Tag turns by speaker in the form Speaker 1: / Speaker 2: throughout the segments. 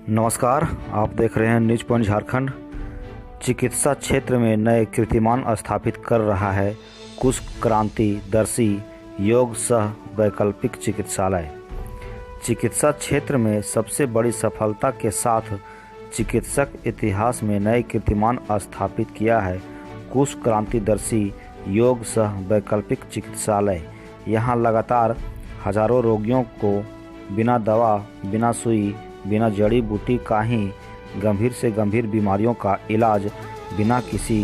Speaker 1: नमस्कार, आप देख रहे हैं न्यूज पॉइंट झारखंड। चिकित्सा क्षेत्र में नए कीर्तिमान स्थापित कर रहा है कुश क्रांतिदर्शी योग सह वैकल्पिक चिकित्सालय। चिकित्सा क्षेत्र में सबसे बड़ी सफलता के साथ चिकित्सक इतिहास में नए कीर्तिमान स्थापित किया है कुश क्रांतिदर्शी योग सह वैकल्पिक चिकित्सालय। यहाँ लगातार हजारों रोगियों को बिना दवा, बिना सुई, बिना जड़ी बूटी का ही गंभीर से गंभीर बीमारियों का इलाज बिना किसी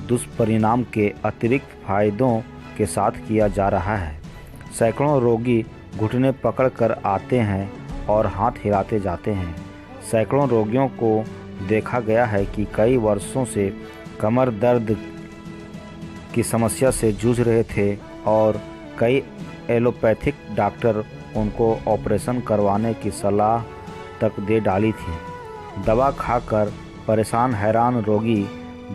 Speaker 1: दुष्परिणाम के अतिरिक्त फायदों के साथ किया जा रहा है। सैकड़ों रोगी घुटने पकड़कर आते हैं और हाथ हिलाते जाते हैं। सैकड़ों रोगियों को देखा गया है कि कई वर्षों से कमर दर्द की समस्या से जूझ रहे थे और कई एलोपैथिक डॉक्टर उनको ऑपरेशन करवाने की सलाह तक दे डाली थी। दवा खाकर परेशान हैरान रोगी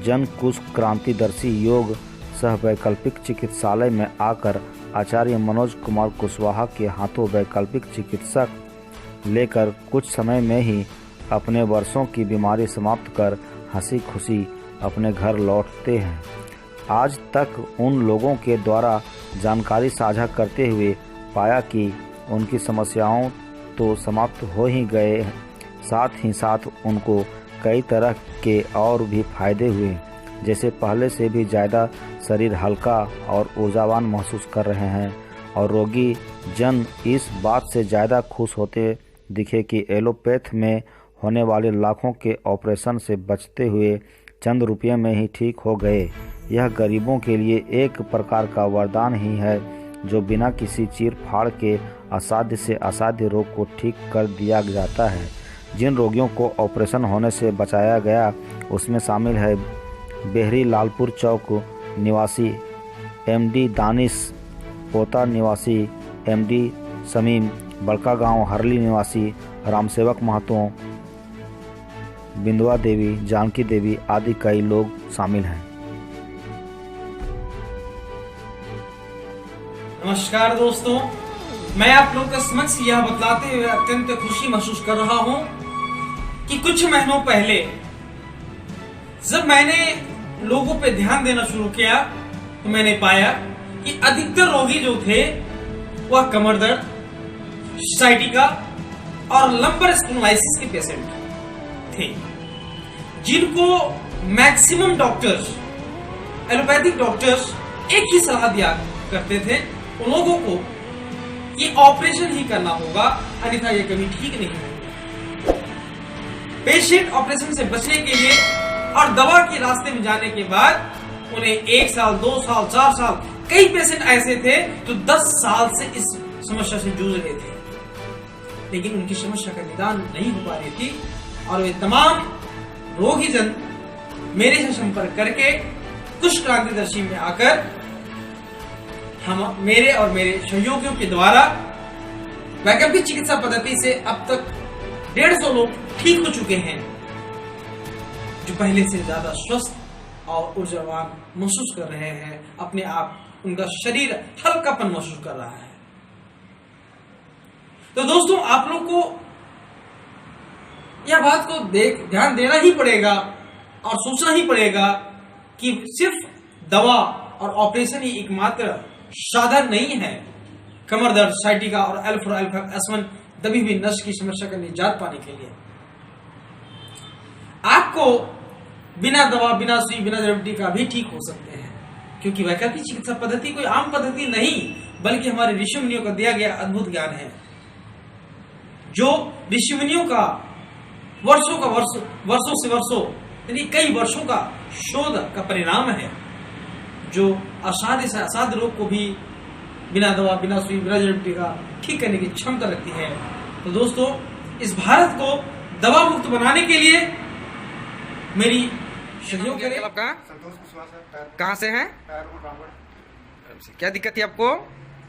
Speaker 1: जन कुश क्रांतिदर्शी योग सह वैकल्पिक चिकित्सालय में आकर आचार्य मनोज कुमार कुशवाहा के हाथों वैकल्पिक चिकित्सक लेकर कुछ समय में ही अपने वर्षों की बीमारी समाप्त कर हंसी खुशी अपने घर लौटते हैं। आज तक उन लोगों के द्वारा जानकारी साझा करते हुए पाया कि उनकी समस्याओं तो समाप्त हो ही गए, साथ ही साथ उनको कई तरह के और भी फायदे हुए, जैसे पहले से भी ज़्यादा शरीर हल्का और ऊर्जावान महसूस कर रहे हैं। और रोगी जन इस बात से ज़्यादा खुश होते दिखे कि एलोपैथ में होने वाले लाखों के ऑपरेशन से बचते हुए चंद रुपये में ही ठीक हो गए। यह गरीबों के लिए एक प्रकार का वरदान ही है जो बिना किसी चीर फाड़ के असाध्य से असाध्य रोग को ठीक कर दिया जाता है। जिन रोगियों को ऑपरेशन होने से बचाया गया उसमें शामिल है बेहरी लालपुर चौक निवासी एमडी दानिश, पोता निवासी एमडी समीम, बड़का गांव हरली निवासी रामसेवक महतो, बिंदुआ देवी, जानकी देवी आदि कई लोग शामिल हैं।
Speaker 2: नमस्कार दोस्तों, मैं आप लोगों के समक्ष यह बतलाते हुए अत्यंत खुशी महसूस कर रहा हूं कि कुछ महीनों पहले जब मैंने लोगों पे ध्यान देना शुरू किया तो मैंने पाया कि अधिकतर रोगी जो थे वह कमर दर्द, साइटिका और लंबर स्पोंडिलाइटिस के पेशेंट थे, जिनको मैक्सिमम डॉक्टर्स, एलोपैथिक डॉक्टर्स एक ही सलाह दिया करते थे उन लोगों को ये ऑपरेशन ही करना होगा, अन्यथा ये कभी ठीक नहीं होगा। पेशेंट ऑपरेशन से बचने के लिए और दवा के रास्ते में जाने के बाद उन्हें 1 साल, 2 साल, 4 साल, कई पेशेंट ऐसे थे तो 10 साल से इस समस्या से जूझ रहे थे, लेकिन उनकी समस्या का निदान नहीं हो पा रही थी। और वे तमाम रोगीजन मेरे से संपर्क करके कुश क्रांतिदर्शी में आकर हम मेरे और मेरे सहयोगियों के द्वारा वैकल्पिक चिकित्सा पद्धति से अब तक 150 लोग ठीक हो चुके हैं, जो पहले से ज्यादा स्वस्थ और ऊर्जावान महसूस कर रहे हैं। अपने आप उनका शरीर हल्कापन महसूस कर रहा है। तो दोस्तों, आप लोग को यह बात को ध्यान देना ही पड़ेगा और सोचना ही पड़ेगा कि सिर्फ दवा और ऑपरेशन ही एकमात्र साधन नहीं है कमर दर्द, साइटिका और L4-L5-S1 दबी हुई नस की समस्या का निजात पाने के लिए। आपको बिना दवा, बिना सुई, बिना जड़ी बूटी का भी ठीक हो सकते हैं, क्योंकि वैकल्पिक चिकित्सा पद्धति कोई आम पद्धति नहीं बल्कि हमारे ऋषि मुनियों का दिया गया अद्भुत ज्ञान है, जो ऋषि मुनियों का वर्षों से वर्षों यानी कई वर्षों का शोध का परिणाम है, जो असाध्य से असाध्य रोग को भी बिना दवा, बिना सुई, बिना जड़ी बूटी का ठीक करने की क्षमता रखती है। तो दोस्तों, इस भारत को दवा मुक्त बनाने के लिए मेरी सहयोग करें।
Speaker 3: आपका
Speaker 4: संतोष कुशवाहा सर,
Speaker 3: कहाँ से हैं?
Speaker 4: रामगढ़।
Speaker 3: क्या दिक्कत थी आपको?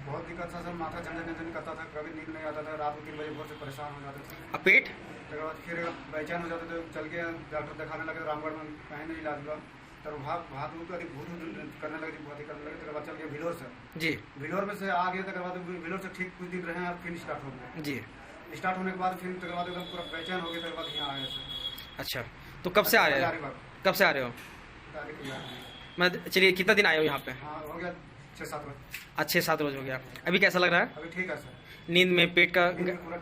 Speaker 4: बहुत दिक्कत था सर, माथा झंझन करता था, कभी नींद नहीं आता था, रात को 3 बजे भोर से परेशान हो जाते थे।
Speaker 3: अब पेट?
Speaker 4: उसके बाद फिर बेचैन हो जाते थे, चल के डॉक्टर दिखाने लगे रामगढ़ में, कहीं नहीं इलाज हुआ। तो हाथ को अधिक भूत करने लगे, बहुत ही करने लगे। उसके बाद चल गया भिलोर से जी, भिलोर में से आ गया। उसके बाद भिलोर से ठीक कुछ दिन रहे हैं, फिर स्टार्ट हो गया जी। स्टार्ट होने के बाद फिर उसके बाद एकदम पूरा बेचैन हो गया, उसके बाद यहाँ आए थे।
Speaker 3: अच्छा, तो कब से आ रहे हो?
Speaker 4: हजारीबाग
Speaker 3: कब से आ रहे हो?
Speaker 4: तारीख याद नहीं।
Speaker 3: मैं चलिए, कितना दिन आए हो यहाँ पे?
Speaker 4: हाँ हो गया 6-7 रोज।
Speaker 3: अच्छे 7 रोज हो गया। अभी कैसा लग रहा है?
Speaker 4: अभी ठीक है सर,
Speaker 3: नींद में पेट का
Speaker 4: नींद में पूरा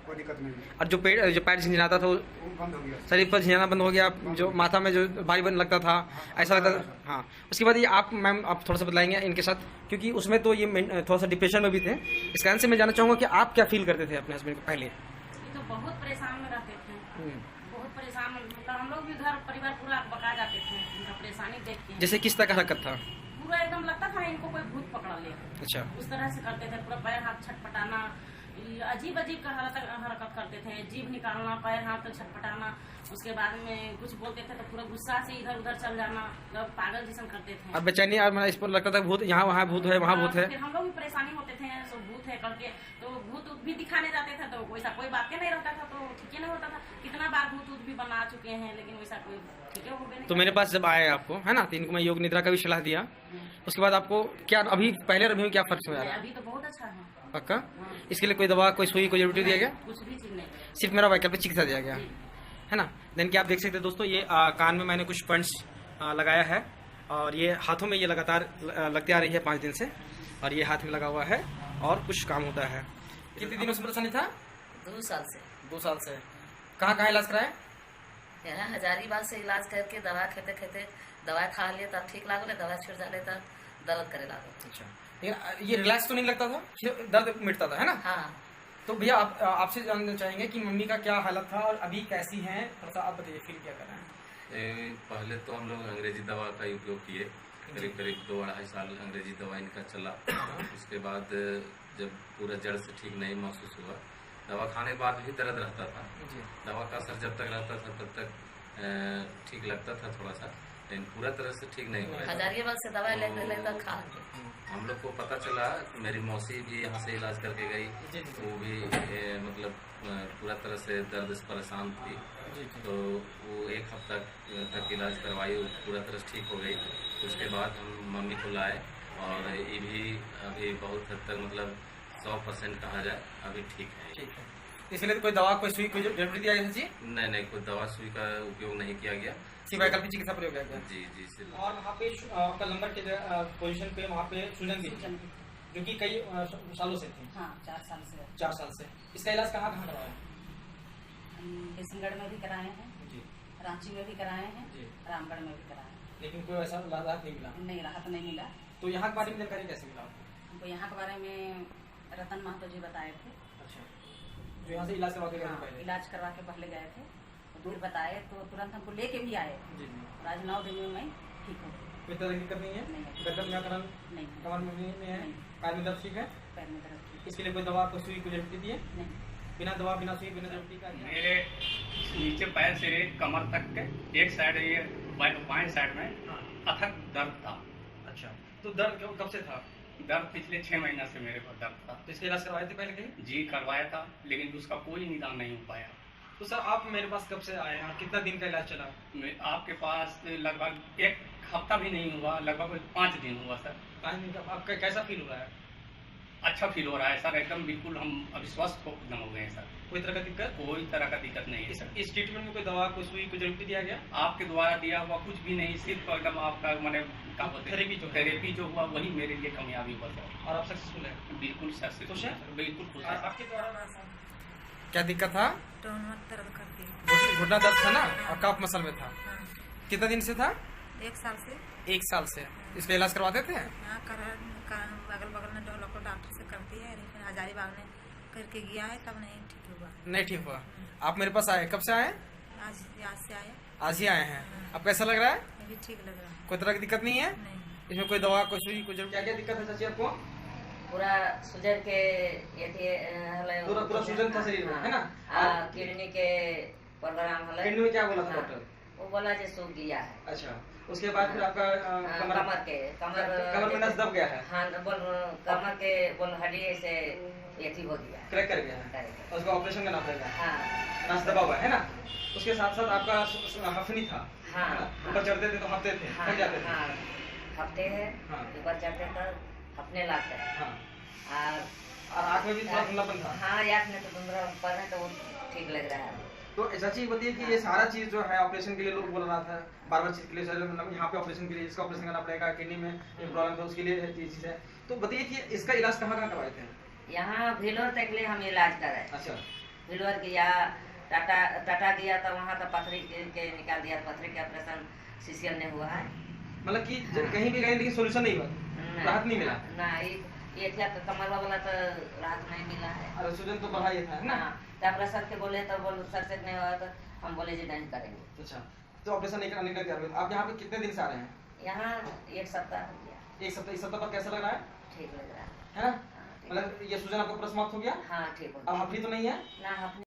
Speaker 4: कोई दिक्कत नहीं है,
Speaker 3: और जो पैर झिंझिनाता था वो
Speaker 4: वो बंद हो गया।
Speaker 3: शरीर पर झिंझाना बंद हो गया, जो माथा में जो भारी बन लगता था ऐसा लगता था। हाँ, उसके बाद ये आप मैम आप थोड़ा सा बताएंगे इनके साथ, क्योंकि उसमें तो ये थोड़ा सा डिप्रेशन में भी थे। इस कारण से मैं जानना चाहूँगा कि आप क्या फील करते थे अपने हस्बैंड को पहले?
Speaker 5: ये तो बहुत परेशान में रहते थे, बहुत परेशान, मतलब हम लोग भी घर परिवार पूरा बका जाते थे इनका परेशानी देख के।
Speaker 3: जैसे किस तरह का हरकत था?
Speaker 5: पूरा एकदम लगता था इनको कोई भूत पकड़ ले,
Speaker 3: अच्छा,
Speaker 5: उस तरह से करते थे। पूरा पैर हाथ छटपटाना, अजीब अजीब का हरकत करते थे, जीभ निकालना, पैर हाथ छटपटाना। उसके बाद में कुछ बोलते थे तो पूरा गुस्सा से इधर उधर चल जाना, मतलब पागल जैसा करते थे।
Speaker 3: अब बेचैनी और इस पर लगता था भूत यहाँ वहाँ भूत है, वहाँ भूत है।
Speaker 5: फिर हम लोग भी परेशानी होते थे, सब भूत है करके, तो भूत भी दिखाने जाते थे तो वैसा कोई बात नहीं रहता था, तो ठीक नहीं होता था। कितना बार भूत भी बना चुके हैं, लेकिन वैसा कोई ठीक हो गया।
Speaker 3: तो मेरे पास जब आए आपको, है ना, तो इनको मैं योग निद्रा का भी सलाह दिया। उसके बाद आपको क्या अभी पहले अभी में क्या फर्क हुआ?
Speaker 5: अभी तो बहुत अच्छा है।
Speaker 3: पक्का? इसके लिए कोई दवा, कोई सुई, कोई जरूरी दिया गया?
Speaker 5: कुछ भी चीज नहीं,
Speaker 3: सिर्फ मेरा वैकल्पिक चिकित्सा दिया गया, है ना। देन कि आप देख सकते हैं दोस्तों, ये कान में मैंने कुछ पंच लगाया है, और ये हाथों में ये लगातार लगती आ रही है 5 दिन से, और ये हाथ में लगा हुआ है, और कुछ काम होता है। कितने दिनों से परेशानी था?
Speaker 6: 2 साल से।
Speaker 3: 2 साल से। कहाँ कहाँ इलाज कराया?
Speaker 6: यहाँ हजारीबाग से इलाज करके दवा खेते खेते दवा खा लिए तब ठीक लागल, दवा छूट जाले तब दर्द करे लागल।
Speaker 3: अच्छा, लेकिन ये रिलैक्स तो नहीं लगता था, दर्द मिटता था, है ना?
Speaker 6: हाँ,
Speaker 3: तो भैया आपसे जानना चाहेंगे कि मम्मी का क्या हालत था और अभी कैसी हैं, थोड़ा सा आप बताइए, फील क्या कर रहे हैं?
Speaker 7: पहले तो हम लोग अंग्रेजी दवा का उपयोग किए, करीब करीब 2-2.5 साल अंग्रेजी दवा इनका चला। उसके बाद जब पूरा जड़ से ठीक नहीं महसूस हुआ, दवा खाने के बाद भी दर्द रहता था। दवा का असर जब तक रहता था तब तक ठीक लगता था थोड़ा सा, लेकिन पूरा तरह से ठीक नहीं हुआ।
Speaker 6: हजारीबाग से दवाई लेते लेते खा के
Speaker 7: हम लोग को पता चला, मेरी मौसी भी यहाँ से इलाज करके गई, वो भी मतलब पूरा तरह से दर्द से परेशान थी, तो वो 1 हफ्ता तक इलाज करवाई, वो पूरा तरह से ठीक हो गई। उसके बाद हम मम्मी को लाए, और ये भी अभी बहुत हद तक मतलब 100% कहा जाए अभी ठीक है।
Speaker 3: ठीक है, इसलिए तो कोई दवा, कोई सुई, कोई जरूरी दिया गया जी?
Speaker 7: नहीं, कोई दवा सुई का उपयोग नहीं किया गया,
Speaker 3: सिर्फ वैकल्पिक चिकित्सा प्रयोग किया गया।
Speaker 7: जी सिर्फ।
Speaker 3: और वहाँ पे आपका नंबर के पोजीशन पे वहाँ पे सूजन भी थी, जो कि कई सालों से थी।
Speaker 5: हाँ, 4 साल से।
Speaker 3: 4 साल से। इसका इलाज कहाँ कहाँ करवाया?
Speaker 5: किशनगढ़ में भी कराए हैं
Speaker 3: जी,
Speaker 5: रांची में भी कराए हैं
Speaker 3: जी,
Speaker 5: रामगढ़ में भी कराए हैं,
Speaker 3: लेकिन कोई ऐसा राहत नहीं मिला।
Speaker 5: नहीं राहत नहीं मिला।
Speaker 3: तो यहाँ के बारे में जानकारी कैसे मिला आपको?
Speaker 5: हमको यहाँ के बारे में रतन महतो जी बताए थे।
Speaker 3: अच्छा, जो यहाँ से इलाज करवा के गए थे
Speaker 5: हाँ,
Speaker 3: पहले?
Speaker 5: इलाज करवा के पहले गए थे, तो फिर बताए तो तुरंत हमको लेके भी आए,
Speaker 3: जी जी।
Speaker 5: और आज 9 दिन में मैं ठीक हूँ।
Speaker 3: कोई तरह की दिक्कत नहीं है?
Speaker 5: नहीं।
Speaker 3: गर्दन में करन,
Speaker 5: नहीं,
Speaker 3: कमर में है,
Speaker 5: नहीं।
Speaker 3: कान में दर्द ठीक है?
Speaker 5: पैर में दर्द ठीक
Speaker 3: इसके लिए कोई दवा, कोई सुई, कोई जरूरी दी है?
Speaker 5: नहीं।
Speaker 3: बिना दवा, बिना सुई, बिना जरूरी का?
Speaker 8: मेरे नीचे पैर से कमर तक के एक साइड, ये बाएं साइड में
Speaker 3: हाँ।
Speaker 8: अथक दर्द था।
Speaker 3: अच्छा, तो दर्द कब से था?
Speaker 8: दर्द पिछले 6 महीना से मेरे को दर्द था।
Speaker 3: तो इसका इलाज करवाए थे पहले कहीं?
Speaker 8: जी करवाया था, लेकिन उसका कोई निदान नहीं हो पाया।
Speaker 3: तो सर आप मेरे पास कब से आए हैं, कितना दिन का इलाज चला?
Speaker 8: आपके पास लगभग 1 हफ्ता भी नहीं हुआ, लगभग 5 दिन हुआ सर।
Speaker 3: आपका कैसा फील हो रहा है?
Speaker 8: अच्छा फील हो रहा है सर, एकदम बिल्कुल हम अविश्वास हो गए हैं सर।
Speaker 3: कोई तरह का दिक्कत?
Speaker 8: कोई तरह का दिक्कत नहीं है सर।
Speaker 3: इस ट्रीटमेंट में कोई दवा, कोई सुई, कोई जरूरी दिया गया?
Speaker 8: आपके द्वारा दिया हुआ कुछ भी नहीं, सिर्फ एकदम आपका मैंने थेरेपी जो हुआ वही मेरे लिए कामयाबी हुआ सर।
Speaker 3: और आप सक्सेसफुल है?
Speaker 8: बिल्कुल सर,
Speaker 3: खुश हैं?
Speaker 8: बिल्कुल खुश है।
Speaker 3: आपके द्वारा क्या दिक्कत था?
Speaker 9: दर्द करती
Speaker 3: घुटना दर्द था ना, और कफ मसल में था। कितना दिन से था?
Speaker 9: 1 साल से।
Speaker 3: 1 साल से। इसका इलाज करवाते थे?
Speaker 9: यहाँ अगल बगल में लोग डॉक्टर से करती है, लेकिन हजारीबाग ने करके गया है तब नहीं ठीक हुआ।
Speaker 3: नहीं ठीक हुआ। आप मेरे पास आए, कब से आए?
Speaker 9: आज से आए।
Speaker 3: आज ही आए हैं। अब कैसा लग रहा है?
Speaker 9: अभी ठीक लग रहा है।
Speaker 3: कोई तरह की दिक्कत नहीं है?
Speaker 9: नहीं।
Speaker 3: इसमें कोई दवा, कोई सुई, कोई जरूरी? क्या क्या दिक्कत है चाची आपको?
Speaker 6: पूरा सुजन के
Speaker 3: पूरा सूजन था शरीर में, है ना?
Speaker 6: किडनी के प्रोग्राम हले।
Speaker 3: किडनी में क्या बोला था डॉक्टर?
Speaker 6: वो बोला जो सूख गया है।
Speaker 3: अच्छा, उसके बाद फिर आपका
Speaker 6: कमर
Speaker 3: में नस दब गया है?
Speaker 6: हाँ, कमर के हड्डी से एथी हो गया,
Speaker 3: क्रैक कर गया है, उसका ऑपरेशन करना पड़ेगा।
Speaker 6: हाँ,
Speaker 3: नस दबा हुआ है ना? उसके साथ साथ आपका हफनी था,
Speaker 6: हाँ,
Speaker 3: ऊपर चढ़ते थे तो हफ्ते थे,
Speaker 6: हाँ,
Speaker 3: थक जाते थे।
Speaker 6: हाँ, हफ्ते है,
Speaker 3: हाँ।
Speaker 6: ऊपर चढ़ते तो हपने लगते हैं।
Speaker 3: हाँ।
Speaker 6: और
Speaker 3: और आँख में भी थोड़ा धुंधलापन था।
Speaker 6: हाँ, आँख में तो धुंधलापन है, तो वो ठीक लग रहा है।
Speaker 3: तो चाची बताइए कि ये सारा चीज जो है ऑपरेशन के लिए लोग बोल रहा था, बार चीज के लिए मतलब यहाँ पे ऑपरेशन के लिए इसका ऑपरेशन करना पड़ेगा, किडनी में प्रॉब्लम था उसके लिए ये चीज है। तो बताइए कि इसका इलाज कहाँ कहाँ करवाए थे?
Speaker 6: यहाँ भीलोर तक लिए हम इलाज कराए।
Speaker 3: अच्छा,
Speaker 6: भीलोर गया, टाटा गया, तो वहाँ तो पथरी के निकाल दिया, पथरी के ऑपरेशन सीसीएल ने हुआ है।
Speaker 3: मतलब कि कहीं भी गए लेकिन सोल्यूशन नहीं हुआ, राहत नहीं मिला।
Speaker 6: ना, ये क्या तो कमरवा वाला तो राहत नहीं मिला है।
Speaker 3: अरे सूजन तो बढ़ा ही था, है ना?
Speaker 6: तो सर के बोले तो सर से नहीं हुआ, तो हम बोले जी नहीं करेंगे।
Speaker 3: अच्छा, तो ऑपरेशन नहीं कराने का तैयार हुए। आप यहाँ पे कितने दिन से आ रहे हैं?
Speaker 6: यहाँ 1 सप्ताह हो गया।
Speaker 3: 1 सप्ताह। इस सप्ताह पर कैसा लग रहा है?
Speaker 6: ठीक लग रहा है।
Speaker 3: है ना? मतलब ये सूजन आपका पूरा समाप्त हो गया?
Speaker 6: हाँ, ठीक हो
Speaker 3: अब हफ्ती तो नहीं है
Speaker 6: ना?